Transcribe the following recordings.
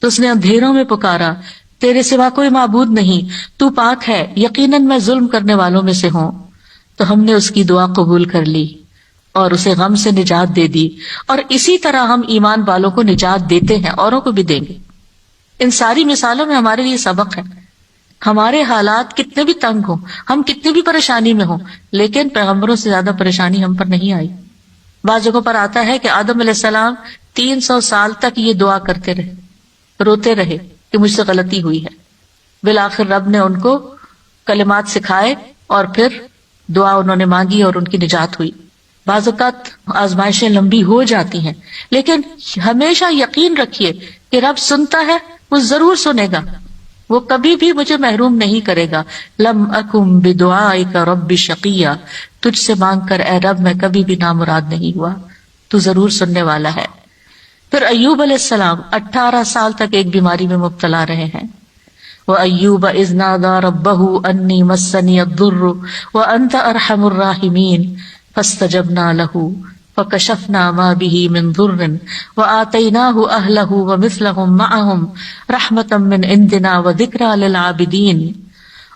تو اس نے اندھیروں میں پکارا، تیرے سوا کوئی معبود نہیں، تو پاک ہے، یقیناً میں ظلم کرنے والوں میں سے ہوں۔ تو ہم نے اس کی دعا قبول کر لی اور اسے غم سے نجات دے دی، اور اسی طرح ہم ایمان والوں کو نجات دیتے ہیں، اوروں کو بھی دیں گے۔ ان ساری مثالوں میں ہمارے لیے سبق ہے۔ ہمارے حالات کتنے بھی تنگ ہوں، ہم کتنی بھی پریشانی میں ہوں، لیکن پیغمبروں سے زیادہ پریشانی ہم پر نہیں آئی۔ بعض جگہوں پر آتا ہے کہ آدم علیہ السلام 300 سال تک یہ دعا کرتے رہے، روتے رہے کہ مجھ سے غلطی ہوئی ہے۔ بالآخر رب نے ان کو کلمات سکھائے اور پھر دعا انہوں نے مانگی اور ان کی نجات ہوئی۔ بعض اوقات آزمائشیں لمبی ہو جاتی ہیں، لیکن ہمیشہ یقین رکھیے کہ رب سنتا ہے، وہ ضرور سنے گا، وہ کبھی بھی مجھے محروم نہیں کرے گا۔ لم اکم بدعائک رب شقیہ، تجھ سے مانگ کر اے رب میں کبھی بھی نامراد نہیں ہوا، تو ضرور سننے والا ہے۔ پھر ایوب علیہ السلام 18 سال تک ایک بیماری میں مبتلا رہے ہیں۔ وَأَيُّوبَ إِذْ نَادَى رَبَّهُ أَنِّي مَسَّنِيَ الضُّرُّ وَأَنْتَ أَرْحَمُ الرَّاحِمِينَ فَاسْتَجَبْنَا لَهُ فَكَشَفْنَا مَا بِهِ مِنْ ضُرٍّ وَآتَيْنَاهُ أَهْلَهُ وَمِثْلَهُمْ مَعَهُمْ رَحْمَةً مِّنْ عِنْدِنَا وَذِكْرَىٰ لِلْعَابِدِينَ۔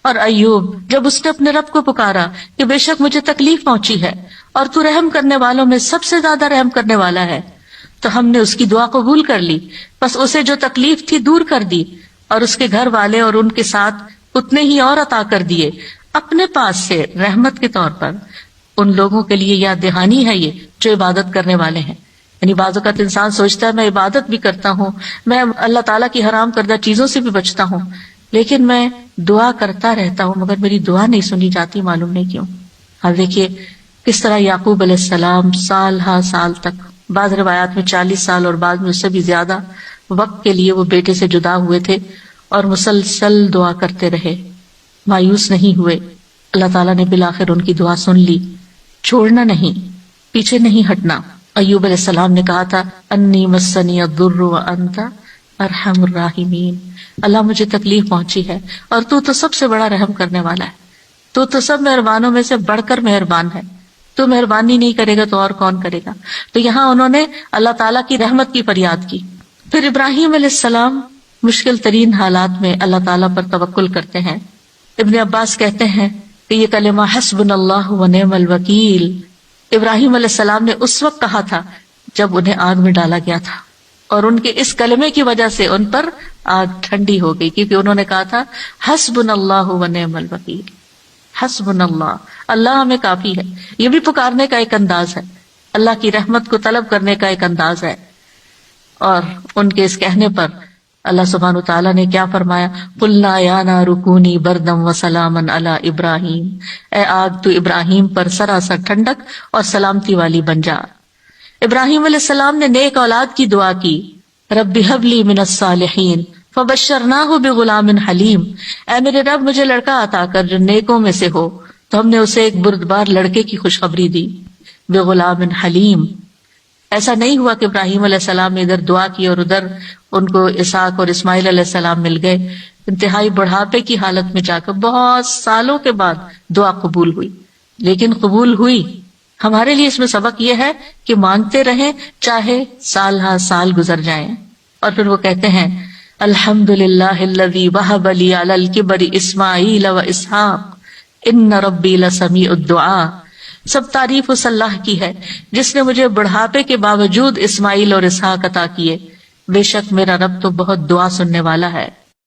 اور ایوب جب اس نے اپنے رب کو پکارا کہ بے شک مجھے تکلیف پہنچی ہے اور تو رحم کرنے والوں میں سب سے زیادہ رحم کرنے والا ہے، تو ہم نے اس کی دعا قبول کر لی، بس اسے جو تکلیف تھی دور کر دی، اور اس کے گھر والے اور ان کے ساتھ اتنے ہی اور عطا کر دیے اپنے پاس سے رحمت کے طور پر۔ ان لوگوں کے لیے یاد دہانی ہے یہ جو عبادت کرنے والے ہیں۔ یعنی بعض اوقات انسان سوچتا ہے میں عبادت بھی کرتا ہوں، میں اللہ تعالیٰ کی حرام کردہ چیزوں سے بھی بچتا ہوں، لیکن میں دعا کرتا رہتا ہوں مگر میری دعا نہیں سنی جاتی، معلوم نہیں کیوں۔ اب دیکھیے کس طرح یعقوب علیہ السلام سال ہا سال تک، بعض روایات میں 40 سال اور بعض میں اس سے بھی زیادہ وقت کے لیے وہ بیٹے سے جدا ہوئے تھے، اور مسلسل دعا کرتے رہے، مایوس نہیں ہوئے۔ اللہ تعالیٰ نے بالآخر ان کی دعا سن لی۔ چھوڑنا نہیں، پیچھے نہیں ہٹنا۔ ایوب علیہ السلام نے کہا تھا انی مسنی الضر وانت ارحم الراحمین، اللہ مجھے تکلیف پہنچی ہے اور تو سب سے بڑا رحم کرنے والا ہے، تو سب مہربانوں میں سے بڑھ کر مہربان ہے، تو مہربانی نہیں کرے گا تو اور کون کرے گا۔ تو یہاں انہوں نے اللہ تعالیٰ کی رحمت کی فریاد کی۔ پھر ابراہیم علیہ السلام مشکل ترین حالات میں اللہ تعالیٰ پر توکل کرتے ہیں۔ ابن عباس کہتے ہیں کہ یہ کلمہ حسبنا اللہ ونعم الوکیل ابراہیم علیہ السلام نے اس وقت کہا تھا جب انہیں آگ میں ڈالا گیا تھا، اور ان کے اس کلمے کی وجہ سے ان پر آگ ٹھنڈی ہو گئی، کیونکہ انہوں نے کہا تھا حسبنا اللہ ونعم الوکیل، حسبنا اللہ، اللہ ہمیں کافی ہے۔ یہ بھی پکارنے کا ایک انداز ہے، اللہ کی رحمت کو طلب کرنے کا ایک انداز ہے۔ اور ان کے اس کہنے پر اللہ سبحانہ وتعالیٰ نے کیا فرمایا، قلنا یا نار کونی بردا وسلاما علی ابراہیم، اے آگ تو ابراہیم پر سراسر ٹھنڈک اور سلامتی والی بن جا۔ ابراہیم علیہ السلام نے نیک اولاد کی دعا کی، رب ہب لی من الصالحین فبشرناہ بغلام حلیم، اے میرے رب مجھے لڑکا عطا کر جو نیکوں میں سے ہو، تو ہم نے اسے ایک بردبار لڑکے کی خوشخبری دی، بغلام حلیم۔ ایسا نہیں ہوا کہ ابراہیم علیہ السلام نے ادھر دعا کی اور ادھر ان کو اسحاق اور اسماعیل علیہ السلام مل گئے۔ انتہائی بڑھاپے کی حالت میں جا کر بہت سالوں کے بعد دعا قبول ہوئی، لیکن قبول ہوئی۔ ہمارے لیے اس میں سبق یہ ہے کہ مانگتے رہیں چاہے سال ہا سال گزر جائیں۔ اور پھر وہ کہتے ہیں الحمدللہ الذی وہب لی علی الکبر اسماعیل و اسحاق ان ربی لسمیع الدعاء، سب تعریف اس اللہ کی ہے جس نے مجھے بڑھاپے کے باوجود اسماعیل اور اسحاق عطا کیے، بے شک میرا رب تو بہت دعا سننے والا ہے۔